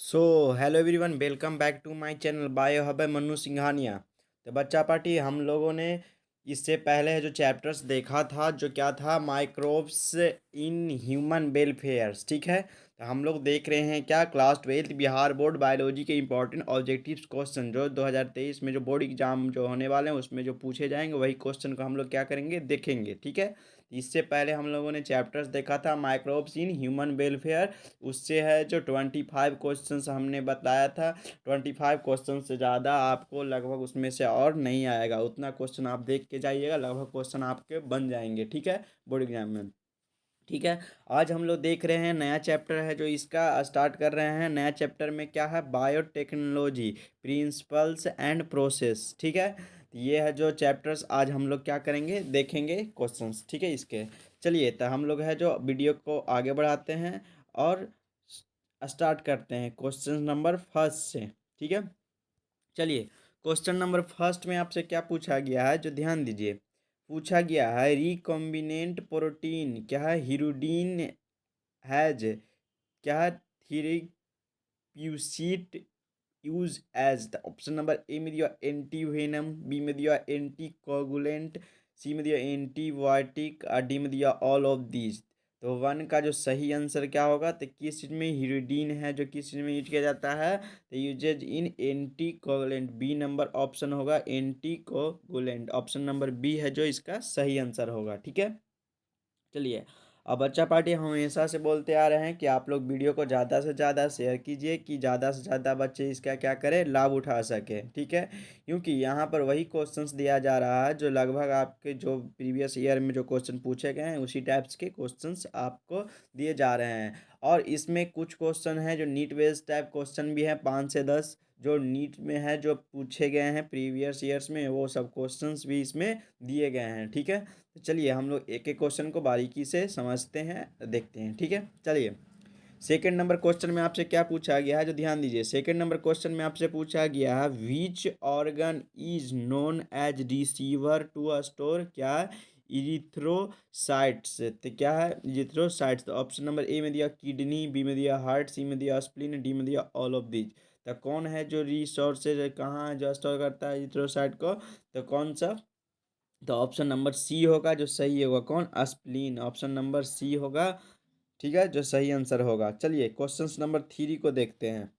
So hello everyone, welcome back to my channel bio hub है मन्नू सिंघानिया। तो बच्चा party हम लोगों ने इससे पहले जो चैप्टर्स देखा था, जो क्या था, माइक्रोब्स इन ह्यूमन वेलफेयर्स। ठीक है, तो हम लोग देख रहे हैं क्या, क्लास 12 बिहार बोर्ड बायोलॉजी के इंपॉर्टेंट ऑब्जेक्टिव्स क्वेश्चन जो 2023 में जो बोर्ड एग्जाम जो होने वाले हैं उसमें जो पूछे जाएंगे वही क्वेश्चन को हम लोग क्या करेंगे, देखेंगे। ठीक है, इससे पहले हम लोगों ने चैप्टर्स देखा था माइक्रोब्स इन ह्यूमन वेलफेयर। उससे है जो 25 क्वेश्चन हमने बताया था। 25 क्वेश्चन से ज़्यादा आपको लगभग उसमें से और नहीं आएगा, उतना क्वेश्चन आप देख के जाइएगा, लगभग क्वेश्चन आपके बन जाएंगे। ठीक है, बोर्ड एग्जाम में। ठीक है, आज हम लोग देख रहे हैं नया चैप्टर है जो इसका स्टार्ट कर रहे हैं। नया चैप्टर में क्या है, बायोटेक्नोलॉजी प्रिंसिपल्स एंड प्रोसेस। ठीक है, तो ये है जो चैप्टर्स आज हम लोग क्या करेंगे, देखेंगे क्वेश्चंस। ठीक है, इसके चलिए तो हम लोग है जो वीडियो को आगे बढ़ाते हैं और स्टार्ट करते हैं क्वेश्चन नंबर फर्स्ट से। ठीक है, चलिए क्वेश्चन नंबर फर्स्ट में आपसे क्या पूछा गया है, जो ध्यान दीजिए। पूछा गया है रिकॉम्बिनेंट प्रोटीन क्या है, हिरुडीन हैज क्या है, therapeutic use as. The option number A में दिया एंटी वेनम, बी में दिया एंटी कोगुलेंट, सी में दिया एंटीबायोटिक और डी में दिया ऑल ऑफ दीज। तो वन का जो सही आंसर क्या होगा, तो किस चीज़ में हिरुडीन है, जो किस चीज़ में यूज किया जाता है, तो uses in anti coagulant. B number option होगा anti coagulant, option number B है जो इसका सही आंसर होगा। ठीक है, चलिए। अब बच्चा पार्टी हमेशा से बोलते आ रहे हैं कि आप लोग वीडियो को ज़्यादा से ज़्यादा शेयर कीजिए कि ज़्यादा से ज़्यादा बच्चे इसका क्या करें, लाभ उठा सकें। ठीक है, क्योंकि यहाँ पर वही क्वेश्चंस दिया जा रहा है जो लगभग आपके जो प्रीवियस ईयर में जो क्वेश्चन पूछे गए हैं उसी टाइप्स के क्वेश्चंस आपको दिए जा रहे हैं। और इसमें कुछ क्वेश्चन हैं जो नीट बेस्ड टाइप क्वेश्चन भी हैं, 5 से 10 जो नीट में है जो पूछे गए हैं प्रीवियस ईयर्स में, वो सब क्वेश्चंस भी इसमें दिए गए हैं। ठीक है, तो चलिए हम लोग एक एक क्वेश्चन को बारीकी से समझते हैं, देखते हैं। ठीक है, चलिए। सेकंड नंबर क्वेश्चन में आपसे क्या पूछा गया है, जो ध्यान दीजिए। सेकंड नंबर क्वेश्चन में आपसे पूछा गया है which organ is known as receiver to a store क्या, इरिथ्रोसाइट्स। तो क्या है इरिथ्रोसाइट्स, तो ऑप्शन नंबर ए में दिया किडनी, बी में दिया हार्ट, सी में दिया स्प्लीन, डी में दिया ऑल ऑफ दीज। तो कौन है जो रिसोर्सेज कहाँ जो स्टोर करता है इरिथ्रोसाइट को, तो कौन सा, तो ऑप्शन नंबर सी होगा जो सही होगा, कौन, स्प्लीन, ऑप्शन नंबर सी होगा। ठीक है, जो सही आंसर होगा। चलिए क्वेश्चन नंबर 3 को देखते हैं।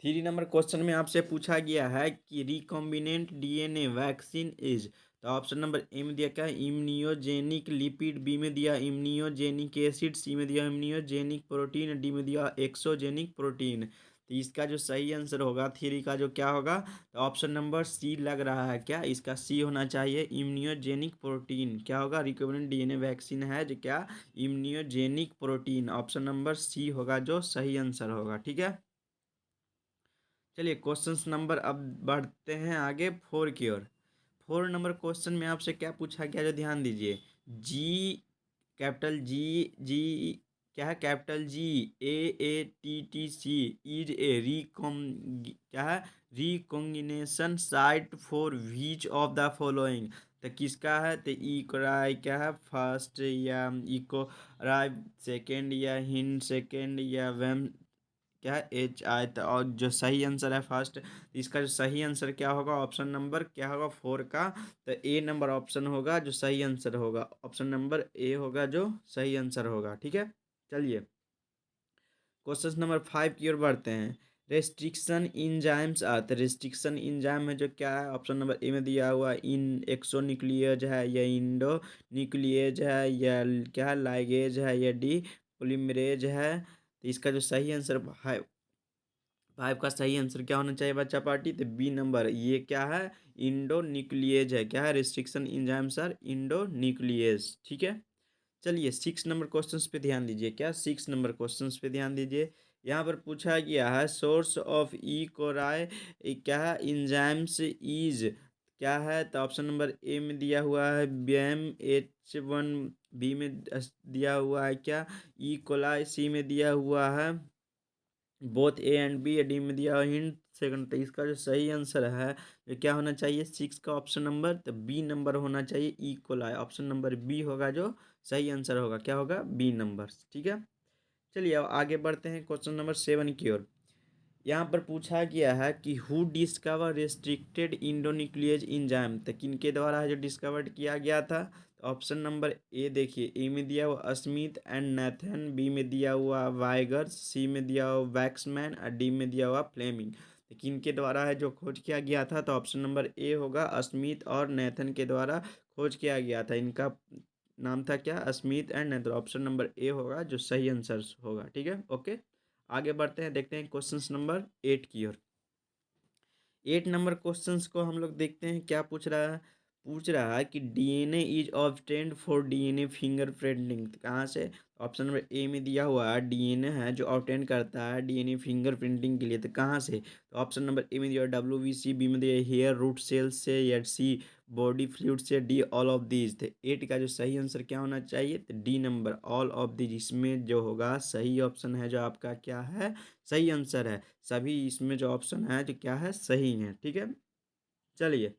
3 नंबर क्वेश्चन में आपसे पूछा गया है कि रिकॉम्बिनेंट डीएनए वैक्सीन इज। तो ऑप्शन नंबर ए में दिया क्या, इम्यूनोजेनिक लिपिड, बी में दिया इम्यूनोजेनिक एसिड, सी में दिया इम्यूनोजेनिक प्रोटीन, डी में दिया एक्सोजेनिक प्रोटीन। तो इसका जो सही आंसर होगा 3 का जो क्या होगा, तो ऑप्शन नंबर सी लग रहा है। क्या इसका सी होना चाहिए, इम्यूनोजेनिक प्रोटीन। क्या होगा, रिकॉम्बिनेंट डीएनए वैक्सीन है जो क्या, immunogenic protein, option number C होगा जो सही आंसर होगा। ठीक है, चलिए क्वेश्चन नंबर अब बढ़ते हैं आगे 4 की ओर। 4 नंबर क्वेश्चन में आपसे क्या पूछा गया, जो ध्यान दीजिए। जी, कैपिटल जी, जी क्या है, capital G AATTC is a रिकॉम क्या है, recognition site for which of the following. तो किसका है, तो इकोराई क्या है फर्स्ट, या इकोराई सेकेंड, या हिंड सेकेंड, या वेम क्या है HI। तो और जो सही आंसर है फर्स्ट, इसका जो सही आंसर क्या होगा, ऑप्शन नंबर क्या होगा 4 का, तो ए नंबर ऑप्शन होगा जो सही आंसर होगा, ऑप्शन नंबर ए होगा जो सही आंसर होगा। ठीक है, चलिए क्वेश्चन नंबर 5 की ओर बढ़ते हैं। रेस्ट्रिक्शन इंजाइम्स आते, रेस्ट्रिक्शन इंजाइम में जो क्या है, ऑप्शन नंबर ए में दिया हुआ इन एक्सोन्यूक्लियज है, या इंडो न्यूक्लियज है, या क्या है लाइगेज है, या डी पोलीमरेज है। तो इसका जो सही आंसर है 5 का सही आंसर क्या होना चाहिए बच्चा पार्टी, तो बी नंबर, ये क्या है, इंडो न्यूक्लियेज है। क्या है, restriction enzyme sir Indo nuclease. ठीक है, चलिए 6 नंबर क्वेश्चन पे ध्यान दीजिए। क्या 6 नंबर क्वेश्चन पे ध्यान दीजिए। यहाँ पर पूछा गया है सोर्स ऑफ ई कोराई क्या है, इंजाइम्स इज क्या है, तो ऑप्शन नंबर ए में दिया हुआ है BMH1, बी में दिया हुआ है क्या, ई कोलाई, सी में दिया हुआ है both A and B, D में दिया हिंट सेकंड। तो इसका जो सही आंसर है जो क्या होना चाहिए 6 का ऑप्शन नंबर, तो बी नंबर होना चाहिए, इक्वलाई, ऑप्शन नंबर बी होगा जो सही आंसर होगा। क्या होगा, बी नंबर। ठीक है, चलिए अब आगे बढ़ते हैं क्वेश्चन नंबर 7 की ओर। यहाँ पर पूछा गया है कि हु डिस्कवर रेस्ट्रिक्टेड इंडोन्यूक्लियेज इंजाइम, तो किनके द्वारा है जो डिस्कवर्ड किया गया था। तो ऑप्शन नंबर ए देखिए, ए में दिया हुआ स्मिथ एंड नेथन, बी में दिया हुआ वाइगर्स, सी में दिया हुआ वैक्समैन और डी में दिया हुआ फ्लेमिंग। तो किनके द्वारा है जो खोज किया गया था, तो ऑप्शन नंबर ए होगा, स्मिथ और नेथन के द्वारा खोज किया गया था। इनका नाम था क्या, Smith and Nathan. Option number ए होगा जो सही आंसर होगा। ठीक है, ओके। आगे बढ़ते हैं, देखते हैं क्वेश्चन नंबर 8 की ओर। 8 नंबर क्वेश्चंस को हम लोग देखते हैं क्या पूछ रहा है कि DNA is obtained for DNA fingerprinting, कहाँ से। ऑप्शन नंबर ए में दिया हुआ है डीएनए है जो ऑब्टेन करता है डीएनए फिंगरप्रिंटिंग के लिए, तो कहाँ से। तो ऑप्शन नंबर ए में दिया WBC, बी में दिया हेयर रूट सेल्स से, या सी बॉडी फ्लूइड से, डी ऑल ऑफ दीज। तो 8 का जो सही आंसर क्या होना चाहिए, तो D number all of these. इसमें जो होगा सही ऑप्शन है जो आपका क्या है, सही आंसर है। सभी इसमें जो ऑप्शन है जो क्या है, सही है। ठीक है, चलिए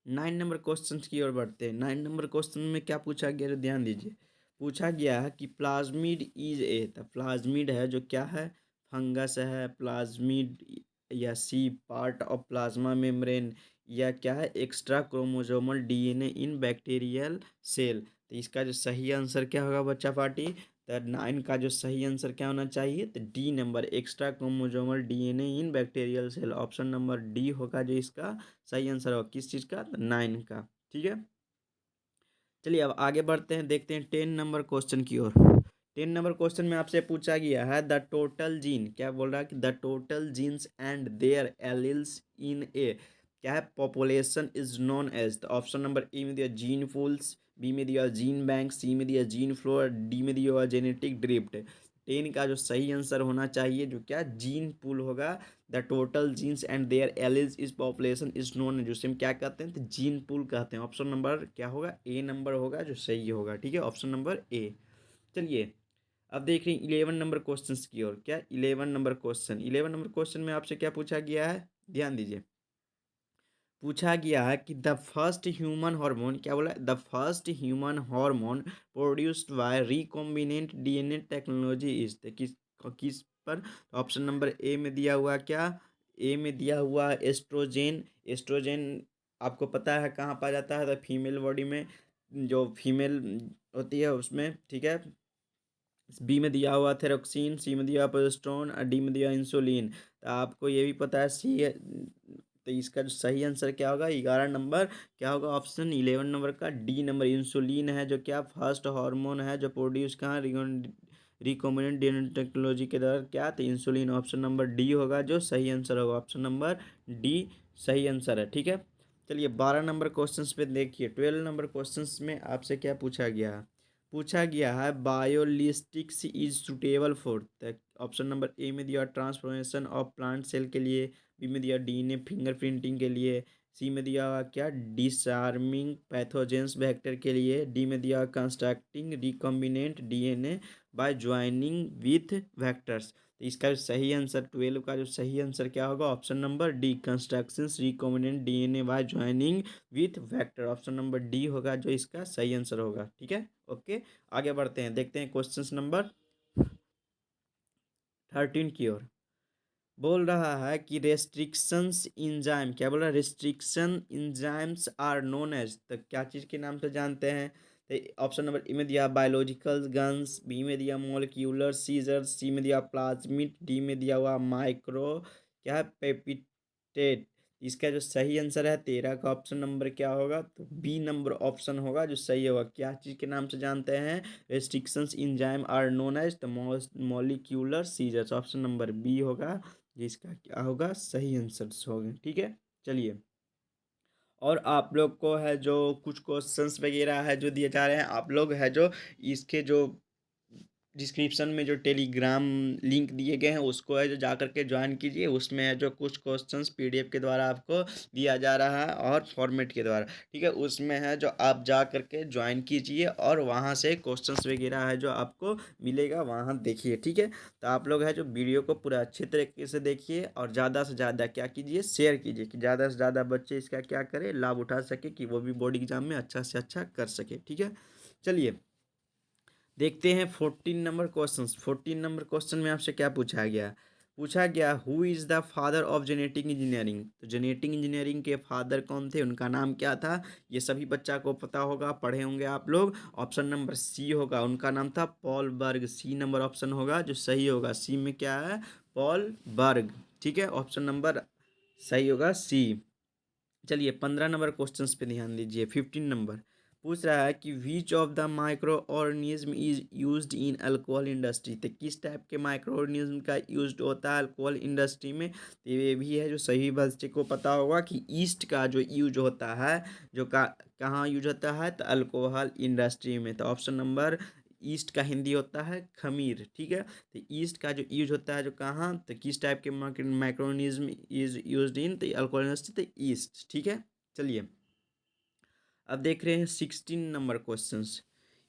9 नंबर क्वेश्चन की ओर बढ़ते हैं। 9 नंबर क्वेश्चन में क्या पूछा गया, तो ध्यान दीजिए। पूछा गया है कि प्लाज्मिड इज ए, तो प्लाज्मिड है जो क्या है, फंगस है प्लाज्मिड, या C part of plasma membrane, या क्या है extra chromosomal DNA in bacterial cell. तो इसका जो सही आंसर क्या होगा बच्चा पार्टी, तो 9 का जो सही आंसर क्या होना चाहिए, तो D number extra chromosomal DNA in bacterial cell. Option number D होगा जो इसका सही आंसर होगा, किस चीज़ का, 9 का। ठीक है, चलिए अब आगे बढ़ते हैं, देखते हैं 10 नंबर क्वेश्चन की ओर। 10 नंबर क्वेश्चन में आपसे पूछा गया है द टोटल जीन, क्या बोल रहा है कि the total genes and their alleles in a, क्या है, पॉपुलेशन इज नोन एज। तो ऑप्शन नंबर ए में दिया जीन पूल्स, बी में दिया जीन बैंक, सी में दिया जीन फ्लो, डी में दिया हुआ जेनेटिक ड्रिफ्ट। 10 का जो सही आंसर होना चाहिए जो क्या जीन पूल होगा। The total genes and their alleles is population is known, जिसे हम क्या कहते हैं, तो जीन पूल कहते हैं। ऑप्शन नंबर क्या होगा, ए नंबर होगा जो सही होगा। ठीक है, ऑप्शन नंबर ए। चलिए अब देख रहे हैं 11 नंबर क्वेश्चन की ओर। क्या 11 नंबर क्वेश्चन, 11 नंबर क्वेश्चन में आपसे क्या पूछा गया है, ध्यान दीजिए। पूछा गया है कि द फर्स्ट ह्यूमन हार्मोन, क्या बोला, the first human hormone produced by recombinant DNA technology is, किस किस पर। ऑप्शन नंबर ए में दिया हुआ क्या, ए में दिया हुआ एस्ट्रोजेन। एस्ट्रोजेन आपको पता है कहाँ पाया जाता है, तो फीमेल बॉडी में जो फीमेल होती है उसमें। ठीक है, बी में दिया हुआ थेरोक्सिन, सी में दिया हुआ प्रोजेस्टेरोन और डी में दिया इंसुलिन। तो आपको ये भी पता है सी है, तो इसका जो सही आंसर क्या होगा, 11 नंबर क्या होगा, ऑप्शन 11 नंबर का डी नंबर इंसुलिन है जो क्या फर्स्ट हार्मोन है जो प्रोड्यूस कहाँ, रिकॉम्बिनेंट डीएनए टेक्नोलॉजी के द्वारा, क्या, तो इंसुलिन। ऑप्शन नंबर डी होगा जो सही आंसर होगा, ऑप्शन नंबर डी सही आंसर है। ठीक है, चलिए 12 नंबर क्वेश्चन पे देखिए। 12 नंबर क्वेश्चन में आपसे क्या पूछा गया है, पूछा गया है बायोलिस्टिक्स is suitable for. Option number A में दिया ट्रांसफॉर्मेशन ऑफ प्लांट सेल के लिए, बी में दिया डीएनए फिंगरप्रिंटिंग के लिए, सी में दिया हुआ क्या डिसआर्मिंग पैथोजेंस वेक्टर के लिए, डी में दिया constructing recombinant DNA by joining with vectors. तो इसका जो सही आंसर 12 का जो सही आंसर क्या होगा, option number D construction recombinant DNA by joining with vector. Option number D होगा जो इसका सही आंसर होगा। ठीक है, ओके। आगे बढ़ते हैं, देखते हैं क्वेश्चन नंबर 13 की ओर। बोल रहा है कि रेस्ट्रिक्शंस इंजाइम, क्या बोल रहा है, restriction enzymes are known as, तो क्या चीज़ के नाम से जानते हैं। तो ऑप्शन नंबर ए में दिया बायोलॉजिकल गन्स, बी में दिया मॉलिक्यूलर सीजर्स, सी में दिया प्लाज्मिड, डी में दिया हुआ माइक्रो क्या है पेपिटेट। इसका जो सही आंसर है 13 का ऑप्शन नंबर क्या होगा, तो बी नंबर ऑप्शन होगा जो सही होगा। क्या चीज़ के नाम से जानते हैं, restrictions enzyme are known as the molecular scissors. Option number B होगा, ये इसका क्या होगा, सही आंसर होगा। ठीक है, चलिए और आप लोग को है जो कुछ क्वेश्चंस वगैरह है जो दिए जा रहे हैं, आप लोग है जो इसके जो डिस्क्रिप्शन में जो टेलीग्राम लिंक दिए गए हैं उसको है जो जा करके ज्वाइन कीजिए। उसमें है जो कुछ क्वेश्चंस पीडीएफ के द्वारा आपको दिया जा रहा है और फॉर्मेट के द्वारा। ठीक है, उसमें है जो आप जा करके ज्वाइन कीजिए और वहाँ से क्वेश्चंस वगैरह है जो आपको मिलेगा वहाँ देखिए। ठीक है, तो आप लोग है जो वीडियो को पूरा अच्छे तरीके से देखिए और ज़्यादा से ज़्यादा क्या कीजिए, शेयर कीजिए कि ज़्यादा से ज़्यादा बच्चे इसका क्या करें, लाभ उठा सके कि वो भी बोर्ड एग्जाम में अच्छा से अच्छा कर सके। ठीक है, चलिए देखते हैं 14 नंबर क्वेश्चन में आपसे क्या पूछा गया who is the father of genetic engineering. तो जेनेटिक इंजीनियरिंग के फादर कौन थे, उनका नाम क्या था, ये सभी बच्चा को पता होगा, पढ़े होंगे आप लोग। ऑप्शन नंबर सी होगा, उनका नाम था पॉल बर्ग। सी नंबर ऑप्शन होगा जो सही होगा। सी में क्या है, पॉल बर्ग। ठीक है, ऑप्शन नंबर सही होगा सी। चलिए 15 नंबर क्वेश्चंस पे ध्यान दीजिए। 15 नंबर पूछ रहा है कि which of the micro organism is used in alcohol industry. तो किस टाइप के माइक्रो ऑर्गेनिज्म का यूज्ड होता है अल्कोहल इंडस्ट्री में। तो ये भी है जो सही बच्चे को पता होगा कि ईस्ट का जो यूज होता है, जो कहाँ यूज होता है, तो अल्कोहल इंडस्ट्री में। तो ऑप्शन नंबर ईस्ट का हिंदी होता है खमीर। ठीक है, तो ईस्ट का जो यूज होता है जो कहाँ, तो किस टाइप के माइक्रोनिज्म इज यूज्ड इन, तो अल्कोहल इंडस्ट्री, तो ईस्ट। ठीक है, चलिए अब देख रहे हैं 16 नंबर क्वेश्चंस।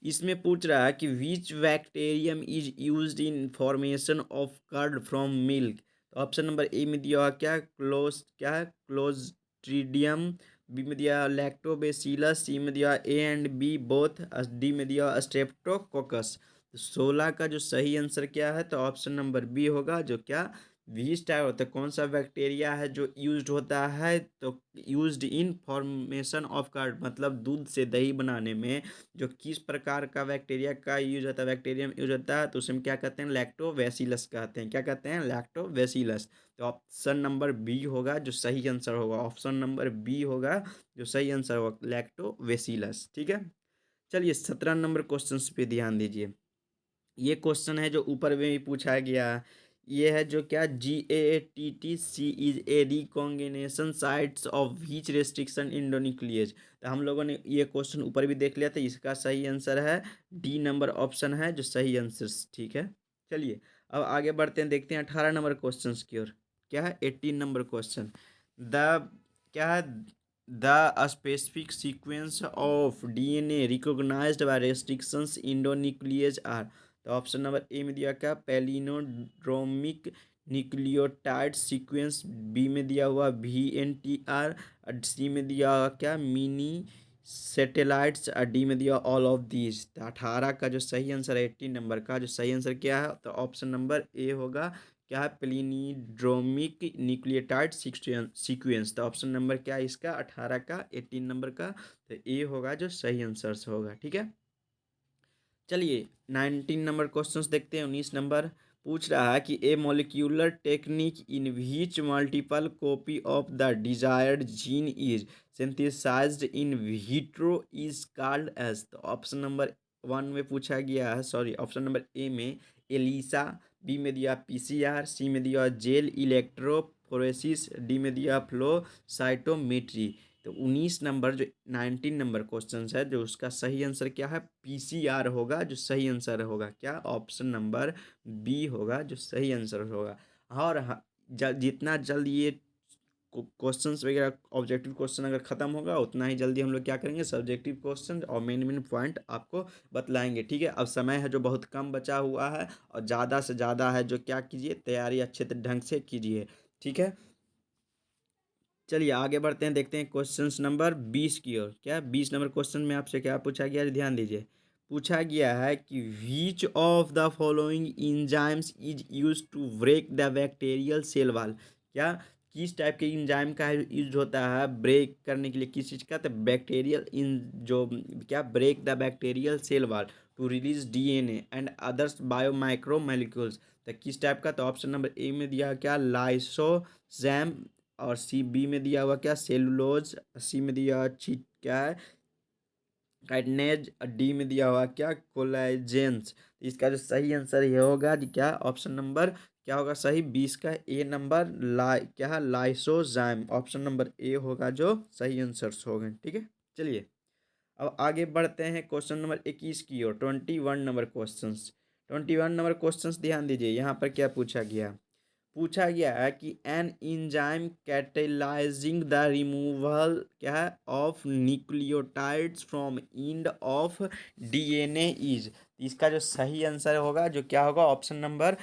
इसमें पूछ रहा है कि which bacterium is used in formation of curd from milk. तो ऑप्शन नंबर ए में दिया हुआ क्या है क्लोस्ट्रीडियम। बी में दिया लैक्टोबेसिलस। सी में दिया A and B both. D में दिया स्ट्रेप्टोकोकस। तो 16 का जो सही आंसर क्या है, तो ऑप्शन नंबर बी होगा जो क्या वीस्ट टाइप होता है। कौन सा बैक्टीरिया है जो यूज्ड होता है, तो used in formation of curd, मतलब दूध से दही बनाने में जो किस प्रकार का बैक्टीरिया का यूज होता है, बैक्टीरियम यूज होता है, तो उसमें क्या कहते हैं, लैक्टोबैसिलस कहते हैं। क्या कहते हैं, लैक्टोबैसिलस। तो ऑप्शन नंबर बी होगा जो सही आंसर होगा। ऑप्शन नंबर बी होगा जो सही आंसर होगा, लैक्टोबैसिलस। ठीक है, चलिए 17 नंबर क्वेश्चन पे ध्यान दीजिए। ये क्वेश्चन है जो ऊपर में भी पूछा गया है। ये है जो क्या GATTC is a recognition sites of which restriction endonuclease. तो हम लोगों ने ये क्वेश्चन ऊपर भी देख लिया था, इसका सही आंसर है डी नंबर ऑप्शन है जो सही आंसर। ठीक है, चलिए अब आगे बढ़ते हैं, देखते हैं 18 नंबर क्वेश्चन की ओर। क्या है 18 नंबर क्वेश्चन। द क्या है the specific sequence of DNA recognized by restrictions endonuclease are. तो ऑप्शन नंबर ए में दिया क्या पैलिनोड्रोमिक न्यूक्लियोटाइड सीक्वेंस। बी में दिया हुआ VNTR। सी में दिया हुआ क्या मिनी सैटेलाइट्स। डी में दिया ऑल ऑफ दीज। तो 18 का जो सही आंसर है, 18 नंबर का जो सही आंसर क्या है, तो ऑप्शन नंबर ए होगा क्या है प्लिनिड्रोमिक न्यूक्लियोटाइड सीक्वेंस। तो ऑप्शन नंबर क्या है इसका, 18 का 18 नंबर का, तो ए होगा जो सही आंसर होगा। ठीक है, चलिए 19 नंबर क्वेश्चंस देखते हैं। 19 नंबर पूछ रहा है कि a molecular technique in which multiple copy of the desired gene is synthesized in vitro is called as. तो ऑप्शन नंबर वन में पूछा गया है, सॉरी ऑप्शन नंबर ए में एलिसा। बी में दिया PCR। सी में दिया जेल इलेक्ट्रोफोरेसिस। डी में दिया फ्लो साइटोमेट्री। तो 19 नंबर जो 19 नंबर क्वेश्चन है जो उसका सही आंसर क्या है, PCR होगा जो सही आंसर होगा। क्या, ऑप्शन नंबर बी होगा जो सही आंसर होगा। और जितना जल्द ये क्वेश्चंस वगैरह ऑब्जेक्टिव क्वेश्चन अगर ख़त्म होगा उतना ही जल्दी हम लोग क्या करेंगे, सब्जेक्टिव क्वेश्चन और मेन मेन पॉइंट आपको बतलाएंगे। ठीक है, अब समय है जो बहुत कम बचा हुआ है और ज़्यादा से ज़्यादा है जो क्या कीजिए, तैयारी अच्छे ढंग से कीजिए। ठीक है, चलिए आगे बढ़ते हैं, देखते हैं क्वेश्चन नंबर 20 की ओर। क्या 20 नंबर क्वेश्चन में आपसे क्या पूछा गया है, ध्यान दीजिए। पूछा गया है कि which of the following enzymes is use to break the bacterial cell wall. क्या किस टाइप के इंजाइम का यूज होता है ब्रेक करने के लिए, किस चीज़ का, तो बैक्टीरियल इन जो क्या break the bacterial cell wall to release DNA and others biomacromolecules. तो किस टाइप का, तो ऑप्शन नंबर ए में दिया क्या लाइसोजैम। और सी बी में दिया हुआ क्या सेलुलोज। सी में दिया क्या है काइटनेज। डी में दिया हुआ क्या कोलाजेंस। तो इसका जो सही आंसर ये होगा जी क्या, ऑप्शन नंबर क्या होगा सही, 20 का ए नंबर क्या है लाइसोजाइम। ऑप्शन नंबर ए होगा जो सही आंसर होगा। ठीक है, चलिए अब आगे बढ़ते हैं क्वेश्चन नंबर 21 की ओर। 21 नंबर क्वेश्चन। 21 नंबर क्वेश्चन ध्यान दीजिए, यहाँ पर क्या पूछा गया है कि an enzyme catalysing the removal क्या है of nucleotides from end of DNA is. इसका जो सही आंसर होगा जो क्या होगा, ऑप्शन नंबर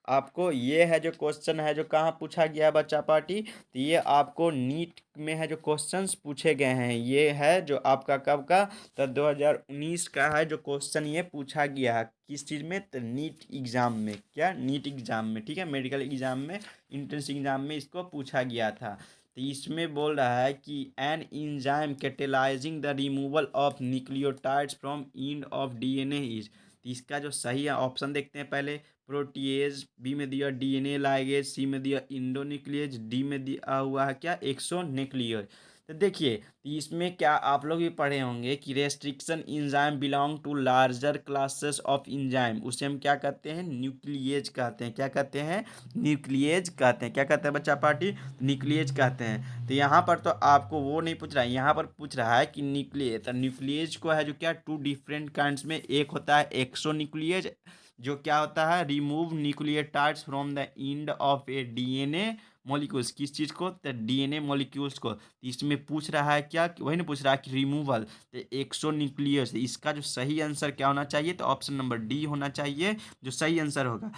आपको ये है जो क्वेश्चन है जो कहाँ पूछा गया है बच्चा पार्टी, तो ये आपको नीट में है जो क्वेश्चंस पूछे गए हैं, ये है जो आपका कब का, तो 2019 का है जो क्वेश्चन ये पूछा गया है किस चीज़ में, तो नीट एग्ज़ाम में, क्या नीट एग्ज़ाम में, ठीक है, मेडिकल एग्ज़ाम में, इंट्रेंस एग्ज़ाम में इसको पूछा गया था। तो इसमें बोल रहा है कि an enzyme catalysing the removal of nucleotides from end of DNA is, तो इसका जो सही ऑप्शन देखते हैं पहले, प्रोटीएज, बी में दिया डीएनए लाइगेज, सी में दिया इंडोन्यूक्लियेज, डी में दिया हुआ है क्या एक्सोन्यूक्लियस। तो देखिए इसमें क्या आप लोग भी पढ़े होंगे कि restriction enzyme belong to larger classes of enzyme, उसे हम क्या कहते हैं, न्यूक्लियेज कहते हैं, क्या कहते हैं, न्यूक्लियेज कहते हैं, क्या कहते हैं बच्चा पार्टी, न्यूक्लियेज कहते हैं। तो यहाँ पर तो आपको वो नहीं पूछ रहा है, यहाँ पर पूछ रहा है कि न्यूक्लियस, तो न्यूक्लियेज को है जो क्या टू डिफरेंट काइंड्स में, एक होता है एक्सोन्यूक्लियेज जो क्या होता है, remove nucleotides from the end of A DNA molecules, किस चीज़ को, तो डीएनए मॉलिक्यूल्स को। तो इसमें पूछ रहा है क्या, वही ना पूछ रहा है कि रिमूवल, तो एक्सोन्यूक्लियस, इसका जो सही आंसर क्या होना चाहिए, तो ऑप्शन नंबर डी होना चाहिए जो सही आंसर होगा।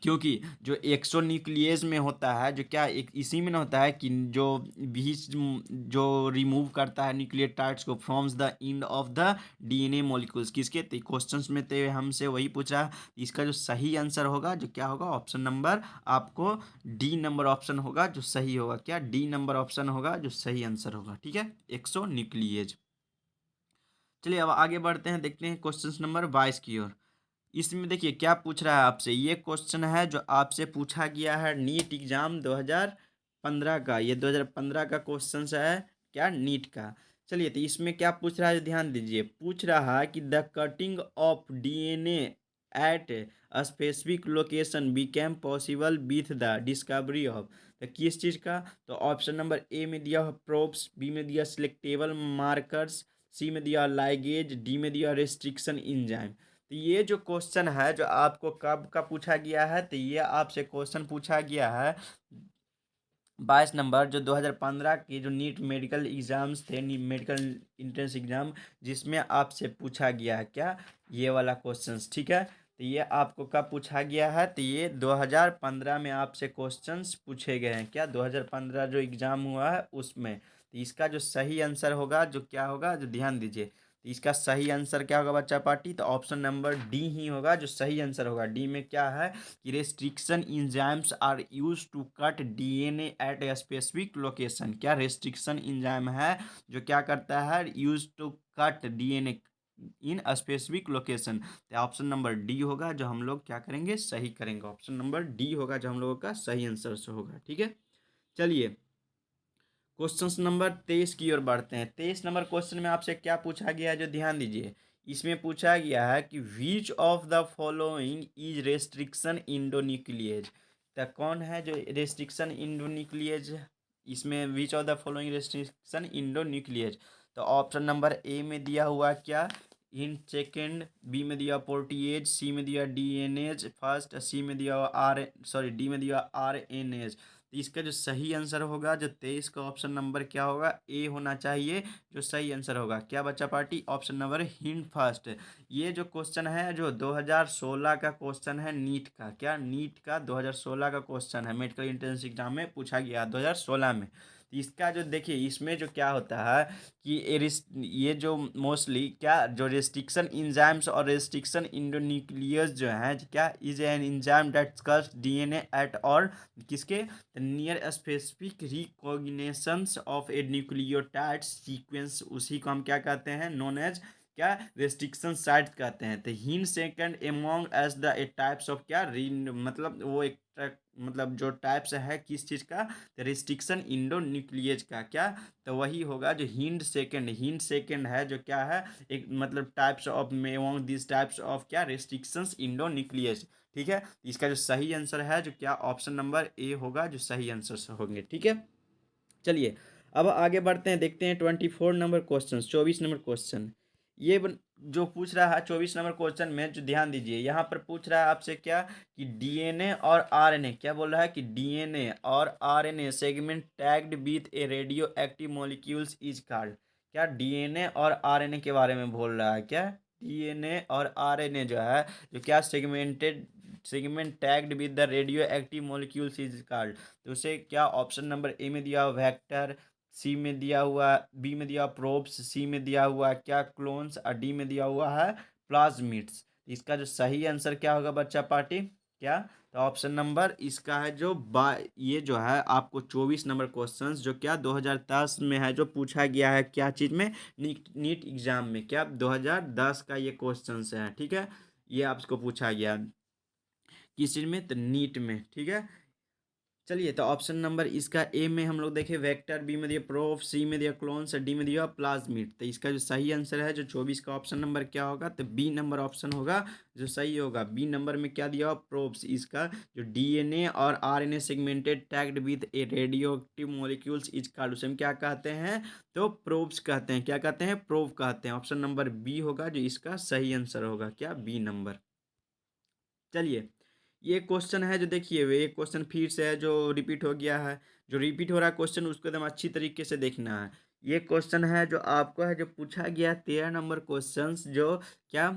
क्योंकि जो एक्सोन्यूक्लियस में होता है जो क्या, एक इसी में ना होता है कि जो बीच जो रिमूव करता है न्यूक्लियोटाइड्स को firms the end of the DNA molecules, किसके, तो क्वेश्चंस में तो हमसे वही पूछा। इसका जो सही आंसर होगा जो क्या होगा, ऑप्शन नंबर आपको डी नंबर ऑप्शन होगा जो सही होगा, क्या डी नंबर ऑप्शन होगा जो सही आंसर होगा, ठीक है, एक्सोन्यूक्लियस। चलिए अब आगे बढ़ते हैं, देखते हैं क्वेश्चन नंबर 22 की ओर। इसमें देखिए क्या पूछ रहा है आपसे, ये क्वेश्चन है जो आपसे पूछा गया है नीट एग्जाम 2015 का, ये 2015 का क्वेश्चन है क्या, नीट का। चलिए तो इसमें क्या पूछ रहा है ध्यान दीजिए, पूछ रहा है कि the cutting of DNA at a specific location became possible with the discovery of, तो किस चीज़ का, तो ऑप्शन नंबर ए में दिया प्रोब्स, बी में दिया सिलेक्टेबल मार्कर्स, सी में दिया लाइगेज, डी में दिया रेस्ट्रिक्शन इंजाइम। तो ये जो क्वेश्चन है जो आपको कब का पूछा गया है, तो ये आपसे क्वेश्चन पूछा गया है 22 नंबर जो 2015 के जो नीट मेडिकल एग्ज़ाम्स थे, मेडिकल इंट्रेंस एग्ज़ाम, जिसमें आपसे पूछा गया है क्या, ये वाला क्वेश्चंस, ठीक है। तो ये आपको कब पूछा गया है, तो ये 2015 में आपसे क्वेश्चंस पूछे गए हैं, क्या 2015 जो एग्ज़ाम हुआ है उसमें। तो इसका जो सही आंसर होगा जो क्या होगा, जो ध्यान दीजिए, तो इसका सही आंसर क्या होगा बच्चा पार्टी, तो ऑप्शन नंबर डी ही होगा जो सही आंसर होगा। डी में क्या है कि restriction enzymes are use to cut DNA at a specific location, क्या रेस्ट्रिक्शन इंजाइम है जो क्या करता है, use to cut DNA in specific location, तो ऑप्शन नंबर डी होगा जो हम लोग क्या करेंगे, सही करेंगे, ऑप्शन नंबर डी होगा जो हम लोगों का सही आंसर से होगा, ठीक है। चलिए क्वेश्चन नंबर 23 की ओर बढ़ते हैं। 23 नंबर क्वेश्चन में आपसे क्या पूछा गया है जो ध्यान दीजिए, इसमें पूछा गया है कि which of the following is restriction endonuclease, तो कौन है जो रेस्ट्रिक्शन इंडोन्यूक्लियेज, इसमें which of the following restriction endonuclease, तो ऑप्शन नंबर ए में दिया हुआ क्या, इन सेकेंड, बी में दिया प्रोटीएज, सी में दिया डीएनएज फर्स्ट, सी में दिया आर, सॉरी डी में दिया आरएनएज। तो इसका जो सही आंसर होगा जो 23 का ऑप्शन नंबर क्या होगा, ए होना चाहिए जो सही आंसर होगा, क्या बच्चा party, option number hint first. ये जो क्वेश्चन है जो 2016 का क्वेश्चन है नीट का, क्या नीट का 2016 का क्वेश्चन है, मेडिकल एंट्रेंस एग्जाम में पूछा गया 2016 में। तो इसका जो देखिए इसमें जो क्या होता है कि ये जो मोस्टली क्या जो रेस्ट्रिक्शन इंजाइम्स और रेस्ट्रिक्शन इंडोन्यूक्लियस जो हैं क्या, is an enzyme that cuts DNA at और किसके, near specific recognitions of a nucleotide sequence, उसी को हम क्या कहते हैं, नोन एज क्या, रेस्ट्रिक्शन साइट कहते हैं। तो हिन second among as the a types of क्या मतलब वो एक मतलब जो टाइप्स है किस चीज़ का, रेस्ट्रिक्शन इंडोन्यूक्लियेज का, क्या, तो वही होगा जो हिंड सेकंड है जो क्या है, एक मतलब types of among this types of क्या, रेस्ट्रिक्शंस इंडोन्यूक्लियेज, ठीक है। इसका जो सही आंसर है जो क्या, ऑप्शन नंबर ए होगा जो सही आंसर से होंगे, ठीक है। चलिए अब आगे बढ़ते हैं, देखते हैं 24 नंबर क्वेश्चन, 24 नंबर क्वेश्चन जो पूछ रहा है 24 नंबर क्वेश्चन में जो ध्यान दीजिए, यहाँ पर पूछ रहा है आपसे क्या कि डीएनए और आरएनए, क्या बोल रहा है कि डीएनए और RNA segment tagged with A radio active molecules is called, क्या डीएनए और आरएनए के बारे में बोल रहा है, क्या डीएनए और आरएनए जो है जो क्या segmented segment tagged with the radio active molecules is called. तो उसे क्या ऑप्शन नंबर ए में दिया हुआ वेक्टर, सी में दिया हुआ, बी में दिया प्रोब्स, सी में दिया हुआ क्या क्लोन्स, और डी में दिया हुआ है प्लाज्मिड्स। इसका जो सही आंसर क्या होगा बच्चा पार्टी, क्या? तो ऑप्शन नंबर इसका है जो ये जो है आपको 24 नंबर क्वेश्चंस जो क्या 2010 में है जो पूछा गया है क्या चीज़ में, नीट एग्जाम में, क्या 2010 का ये क्वेश्चंस है, ठीक है। ये आपको पूछा गया किस चीज़ में, तो नीट में, ठीक है। चलिए, तो ऑप्शन नंबर इसका ए में हम लोग देखें वेक्टर, बी में दिया प्रोफ, सी में दिया क्लोन्स, डी में दिया प्लाज्मिड। तो इसका जो सही आंसर है जो 24 का ऑप्शन नंबर क्या होगा, तो बी नंबर ऑप्शन होगा जो सही होगा। बी नंबर में क्या दिया हुआ प्रोब्स, इसका जो डीएनए और RNA segmented tagged with A radio active molecules is called, उसे हम क्या कहते हैं, तो प्रोब्स कहते हैं। क्या कहते हैं, प्रोब कहते हैं। ऑप्शन नंबर बी होगा जो इसका सही आंसर होगा, क्या बी नंबर। चलिए, ये क्वेश्चन है जो देखिए ये क्वेश्चन फिर से है जो रिपीट हो गया है। जो रिपीट हो रहा है क्वेश्चन उसको एकदम अच्छी तरीके से देखना है। ये क्वेश्चन है जो आपको है जो पूछा गया 13 नंबर क्वेश्चन जो क्या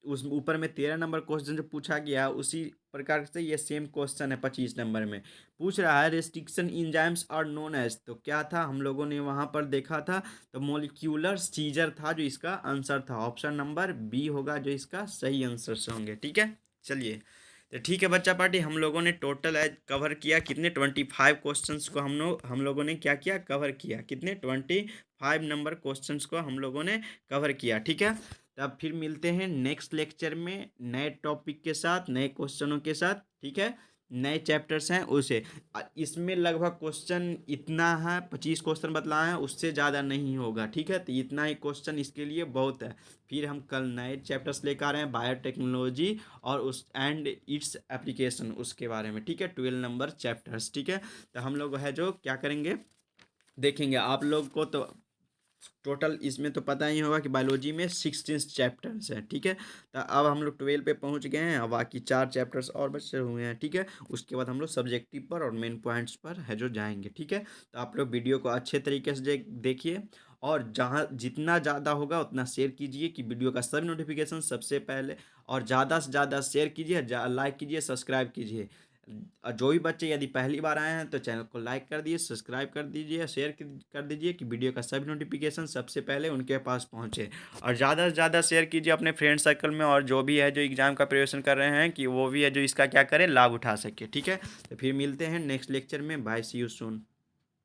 उस ऊपर में 13 नंबर क्वेश्चन जो पूछा गया उसी प्रकार से ये सेम क्वेश्चन है 25 नंबर में पूछ रहा है restriction enzymes are known as. तो क्या था हम लोगों ने वहाँ पर देखा था, तो मोलिक्यूलर सीजर था जो इसका आंसर था। ऑप्शन नंबर बी होगा जो इसका सही आंसर से होंगे, ठीक है। चलिए, तो ठीक है बच्चा पार्टी, हम लोगों ने टोटल एज कवर किया कितने 25 क्वेश्चंस को हम लोगों ने क्या किया, कवर किया कितने 25 नंबर क्वेश्चंस को हम लोगों ने कवर किया, ठीक है। तो अब फिर मिलते हैं नेक्स्ट लेक्चर में नए टॉपिक के साथ, नए क्वेश्चनों के साथ, ठीक है। नए चैप्टर्स हैं उसे इसमें लगभग क्वेश्चन इतना है 25 क्वेश्चन बतलाए हैं, उससे ज़्यादा नहीं होगा, ठीक है। तो इतना ही क्वेश्चन इसके लिए बहुत है। फिर हम कल नए चैप्टर्स लेकर आ रहे हैं बायोटेक्नोलॉजी और उस एंड इट्स एप्लीकेशन उसके बारे में, ठीक है। 12 नंबर चैप्टर्स, ठीक है। तो हम लोग है जो क्या करेंगे देखेंगे। आप लोग को तो टोटल इसमें तो पता ही होगा कि बायोलॉजी में 16 चैप्टर्स हैं, ठीक है। तो अब हम लोग 12 पे पहुंच गए हैं, अब बाकी 4 चैप्टर्स और बचे हुए हैं, ठीक है। उसके बाद हम लोग सब्जेक्टिव पर और मेन पॉइंट्स पर है जो जाएंगे, ठीक है। तो आप लोग वीडियो को अच्छे तरीके से देखिए और जहाँ जितना ज़्यादा होगा उतना शेयर कीजिए कि वीडियो का सभी नोटिफिकेशन सबसे पहले, और ज़्यादा से ज़्यादा शेयर कीजिए, लाइक कीजिए, सब्सक्राइब कीजिए। और जो भी बच्चे यदि पहली बार आए हैं तो चैनल को लाइक कर दीजिए, सब्सक्राइब कर दीजिए, शेयर कर दीजिए कि वीडियो का सभी नोटिफिकेशन सबसे पहले उनके पास पहुंचे। और ज़्यादा से ज़्यादा शेयर कीजिए अपने फ्रेंड सर्कल में, और जो भी है जो एग्ज़ाम का प्रिपरेशन कर रहे हैं कि वो भी है जो इसका क्या करें लाभ उठा सके, ठीक है। तो फिर मिलते हैं नेक्स्ट लेक्चर में। Bye, see you soon.